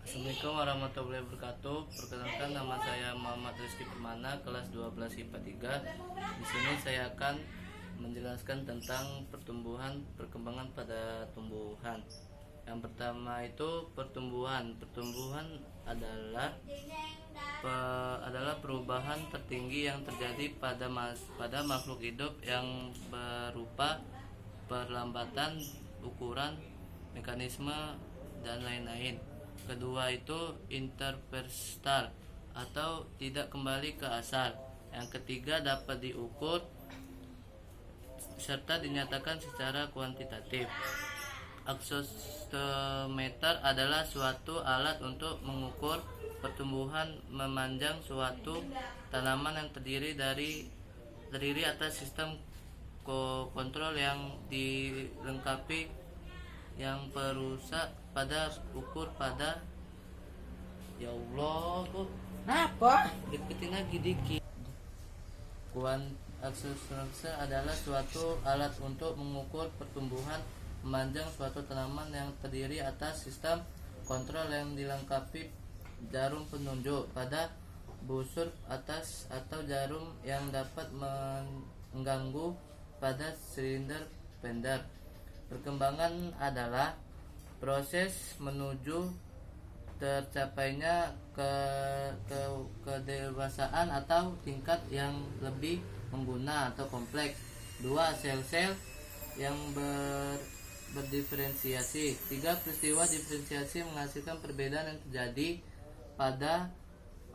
Assalamualaikum warahmatullahi wabarakatuh. Perkenalkan, nama saya Muhammad Rizky Permana, kelas 12 IPA 3. Di sini saya akan menjelaskan tentang perkembangan pada tumbuhan. Yang pertama itu pertumbuhan. Pertumbuhan adalah perubahan tertinggi yang terjadi pada makhluk hidup yang berupa perlambatan ukuran, mekanisme, dan lain-lain. Kedua itu interpersonal atau tidak kembali ke asal. Yang ketiga dapat diukur serta dinyatakan secara kuantitatif. Aksesometer adalah suatu alat untuk mengukur pertumbuhan memanjang suatu tanaman yang terdiri atas sistem kontrol yang dilengkapi yang perusak pada ukur pada ya Allah kok Apa? deketin lagi dikit. Aksesometer adalah suatu alat untuk mengukur pertumbuhan memanjang suatu tanaman yang terdiri atas sistem kontrol yang dilengkapi jarum penunjuk pada busur atas atau jarum yang dapat mengganggu pada silinder pendek. Perkembangan adalah proses menuju tercapainya kedewasaan atau tingkat yang lebih mengguna atau kompleks. 2. Sel-sel yang berdiferensiasi. 3. Peristiwa diferensiasi menghasilkan perbedaan yang terjadi pada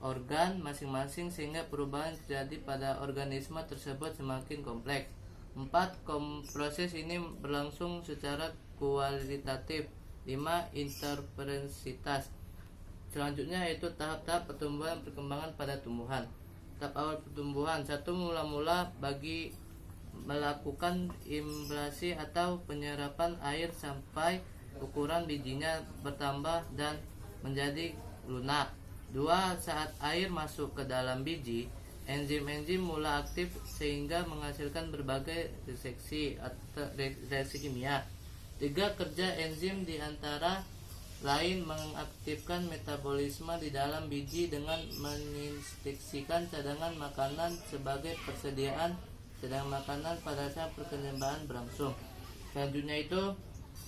organ masing-masing sehingga perubahan yang terjadi pada organisme tersebut semakin kompleks. 4. Proses ini berlangsung secara kualitatif. 5. Interferensitas. Selanjutnya yaitu tahap-tahap perkembangan pada tumbuhan. Tahap awal pertumbuhan. 1. Mula-mula bagi melakukan implantasi atau penyerapan air sampai ukuran bijinya bertambah dan menjadi lunak. 2. Saat air masuk ke dalam biji, enzim-enzim mulai aktif sehingga menghasilkan berbagai reaksi kimia. 3. Kerja enzim di antara lain mengaktifkan metabolisme di dalam biji dengan menginstruksikan cadangan makanan sebagai persediaan cadangan makanan pada saat perkecambahan berlangsung. Selanjutnya itu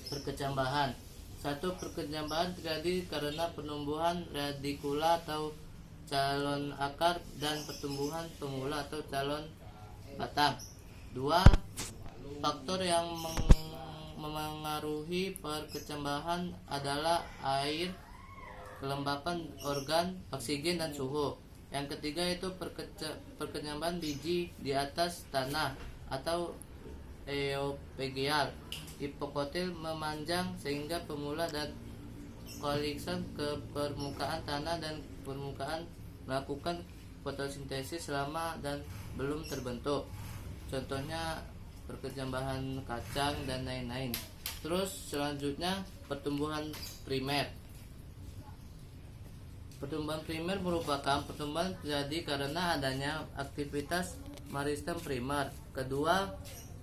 perkecambahan. 1. Perkecambahan terjadi karena penumbuhan radikula atau calon akar dan pertumbuhan pemula atau calon batang. 2. Faktor yang memengaruhi perkecambahan adalah air, kelembapan organ, oksigen, dan suhu. Yang ketiga itu perkecambahan biji di atas tanah atau eopegial. Hipokotil memanjang sehingga pemula dan kolikson ke permukaan tanah dan permukaan melakukan fotosintesis lama dan belum terbentuk. Contohnya perkecambahan kacang dan lain-lain. Terus selanjutnya pertumbuhan primer. Pertumbuhan primer merupakan pertumbuhan terjadi karena adanya aktivitas meristem primer. Kedua,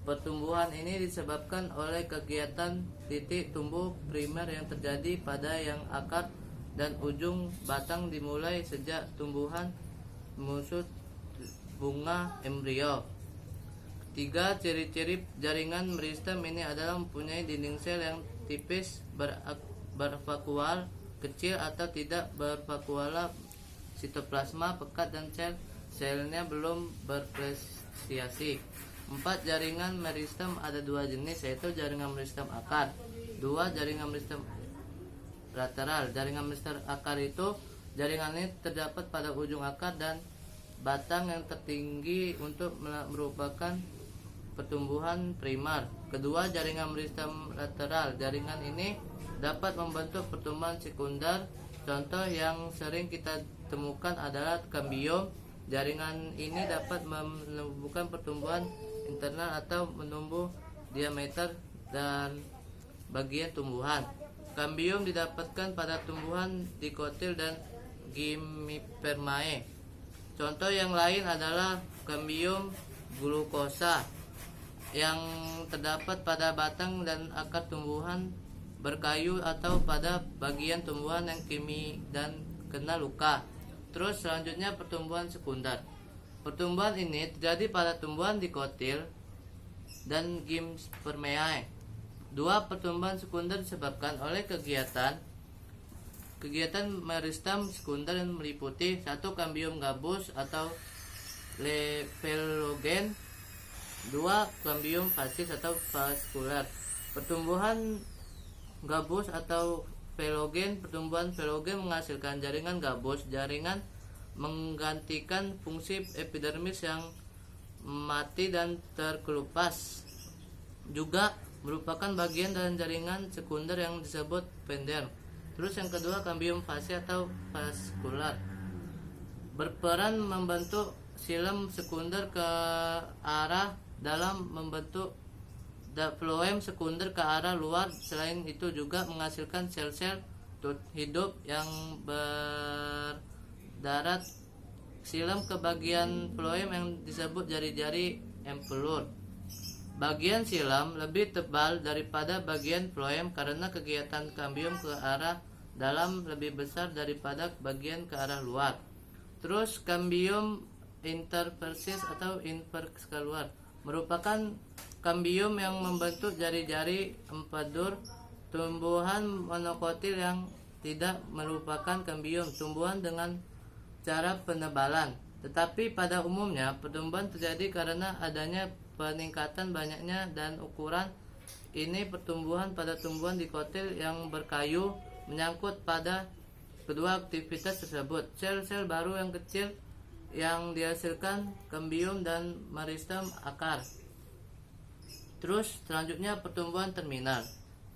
pertumbuhan ini disebabkan oleh kegiatan titik tumbuh primer yang terjadi pada yang akar dan ujung batang dimulai sejak tumbuhan musuh bunga embrio. 3. Ciri-ciri jaringan meristem ini adalah mempunyai dinding sel yang tipis, bervakual, kecil atau tidak bervakuola, sitoplasma pekat dan selnya belum berpresiasi. 4. Jaringan meristem ada dua jenis, yaitu jaringan meristem akar. 2. Jaringan meristem lateral. Jaringan meristem akar itu jaringan ini terdapat pada ujung akar dan batang yang tertinggi untuk merupakan pertumbuhan primer. Kedua, jaringan meristem lateral. Jaringan ini dapat membentuk pertumbuhan sekunder. Contoh yang sering kita temukan adalah kambium. Jaringan ini dapat menumbuhkan pertumbuhan internal atau menumbuh diameter dan bagian tumbuhan. Kambium didapatkan pada tumbuhan dikotil dan gimmipermae. Contoh yang lain adalah kambium glukosa yang terdapat pada batang dan akar tumbuhan berkayu atau pada bagian tumbuhan yang kimi dan kena luka. Terus selanjutnya pertumbuhan sekunder. Pertumbuhan ini terjadi pada tumbuhan dikotil dan gimspermeae. Dua pertumbuhan sekunder disebabkan oleh kegiatan meristem sekunder yang meliputi satu kambium gabus atau lepelogen, dua kambium fasis atau vaskular. Pertumbuhan gabus atau pertumbuhan velogen menghasilkan jaringan gabus. Jaringan menggantikan fungsi epidermis yang mati dan terkelupas. Juga merupakan bagian dari jaringan sekunder yang disebut penderm. Terus yang kedua kambium fasi atau vaskular, berperan membentuk silem sekunder ke arah dalam, membentuk floem sekunder ke arah luar. Selain itu juga menghasilkan sel-sel hidup yang berdarat silem ke bagian floem yang disebut jari-jari empelur. Bagian silem lebih tebal daripada bagian floem karena kegiatan kambium ke arah dalam lebih besar daripada bagian ke arah luar. Terus kambium interversis atau intervaskular merupakan kambium yang membentuk jari-jari empedur. Tumbuhan monokotil yang tidak merupakan kambium tumbuhan dengan cara penebalan, tetapi pada umumnya pertumbuhan terjadi karena adanya peningkatan banyaknya dan ukuran ini pertumbuhan pada tumbuhan dikotil yang berkayu. Menyangkut pada kedua aktivitas tersebut, sel-sel baru yang kecil yang dihasilkan kambium dan meristem akar. Terus selanjutnya pertumbuhan terminal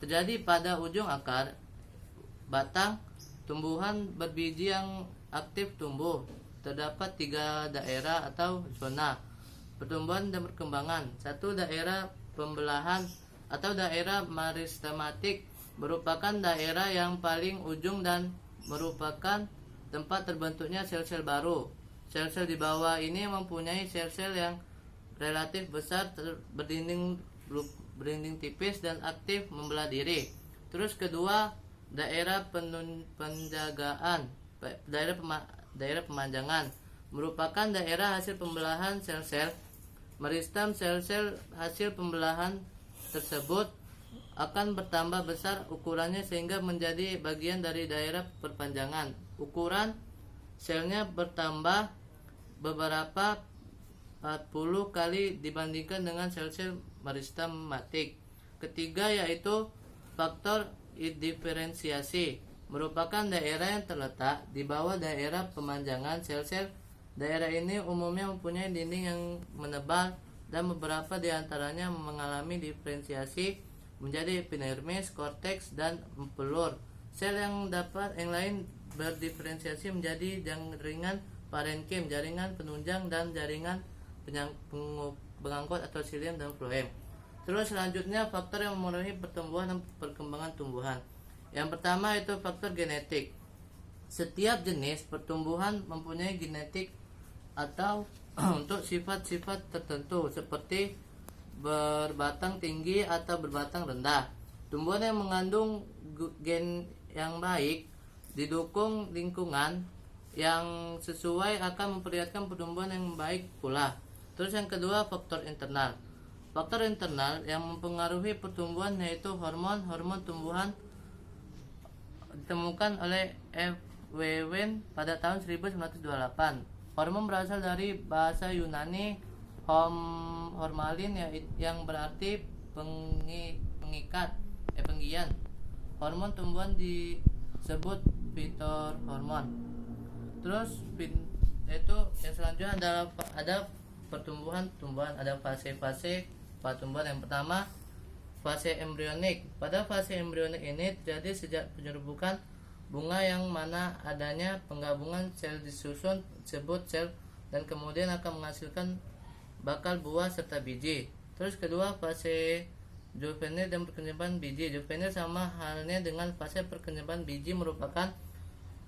terjadi pada ujung akar batang tumbuhan berbiji yang aktif tumbuh. Terdapat 3 daerah atau zona pertumbuhan dan perkembangan. Satu, daerah pembelahan atau daerah meristematik, merupakan daerah yang paling ujung dan merupakan tempat terbentuknya sel-sel baru. Sel-sel di bawah ini mempunyai sel-sel yang relatif besar, berdinding tipis dan aktif membelah diri. Terus kedua, daerah penjagaan, daerah pemanjangan, merupakan daerah hasil pembelahan sel-sel meristem. Sel-sel hasil pembelahan tersebut akan bertambah besar ukurannya sehingga menjadi bagian dari daerah perpanjangan. Ukuran selnya bertambah beberapa 40 kali dibandingkan dengan sel-sel meristematik. Ketiga yaitu faktor diferensiasi, merupakan daerah yang terletak di bawah daerah pemanjangan sel-sel. Daerah ini umumnya mempunyai dinding yang menebal dan beberapa di antaranya mengalami diferensiasi menjadi epidermis, korteks, dan empelur. Sel yang lain berdiferensiasi menjadi jaringan parenkim, jaringan penunjang, dan jaringan pengangkut atau silem dan floem. Terus selanjutnya faktor yang memenuhi pertumbuhan dan perkembangan tumbuhan. Yang pertama itu faktor genetik. Setiap jenis pertumbuhan mempunyai genetik atau untuk sifat-sifat tertentu seperti berbatang tinggi atau berbatang rendah. Tumbuhan yang mengandung gen yang baik didukung lingkungan yang sesuai akan memperlihatkan pertumbuhan yang baik pula. Terus yang kedua faktor internal. Faktor internal yang mempengaruhi pertumbuhan yaitu hormon tumbuhan ditemukan oleh F. Wewen pada tahun 1928. Hormon berasal dari bahasa Yunani hormalin yang berarti penggian. Hormon tumbuhan disebut fitohormon. Terus itu yang selanjutnya ada pertumbuhan, ada fase-fase pertumbuhan. Yang pertama fase embrionik. Pada fase embrionik ini terjadi sejak penyerbukan bunga yang mana adanya penggabungan sel disusun disebut sel dan kemudian akan menghasilkan bakal buah serta biji. Terus kedua fase juvenil dan perkembangan biji. Juvenil sama halnya dengan fase perkembangan biji, merupakan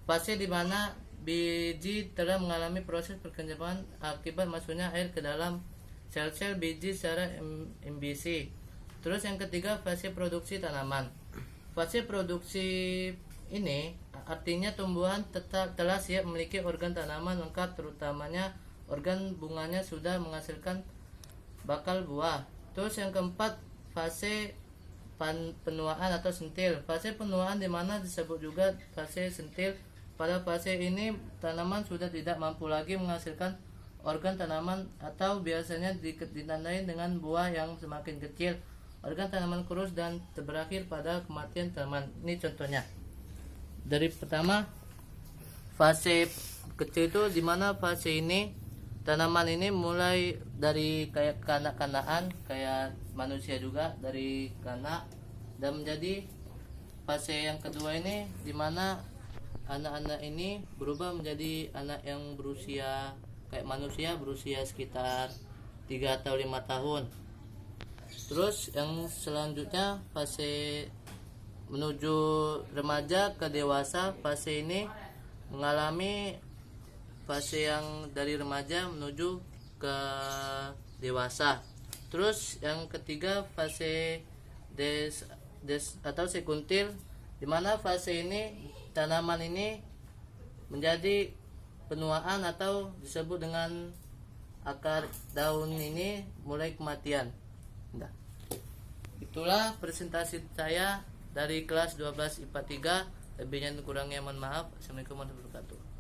fase di mana biji telah mengalami proses perkembangan akibat masuknya air ke dalam sel-sel biji secara imbisi. Terus yang ketiga fase produksi tanaman. Fase produksi ini artinya tumbuhan telah siap memiliki organ tanaman lengkap, terutamanya organ bunganya sudah menghasilkan bakal buah. Terus yang keempat, fase penuaan atau sentil. Fase penuaan dimana disebut juga fase sentil. Pada fase ini tanaman sudah tidak mampu lagi menghasilkan organ tanaman atau biasanya ditandai dengan buah yang semakin kecil, organ tanaman kurus dan berakhir pada kematian tanaman. Ini contohnya. Dari pertama, fase kecil itu dimana fase ini tanaman ini mulai dari kayak kanak-kanakan, kayak manusia juga dari kanak, dan menjadi fase yang kedua ini dimana anak-anak ini berubah menjadi anak yang berusia kayak manusia, berusia sekitar 3 atau 5 tahun. Terus yang selanjutnya fase menuju remaja ke dewasa. Fase ini mengalami fase yang dari remaja menuju ke dewasa. Terus yang ketiga fase des atau sekuntil, dimana fase ini tanaman ini menjadi penuaan atau disebut dengan akar daun ini mulai kematian. Nah, itulah presentasi saya dari kelas 12 IPA 3. Lebihnya kurangnya mohon maaf. Assalamualaikum warahmatullahi wabarakatuh.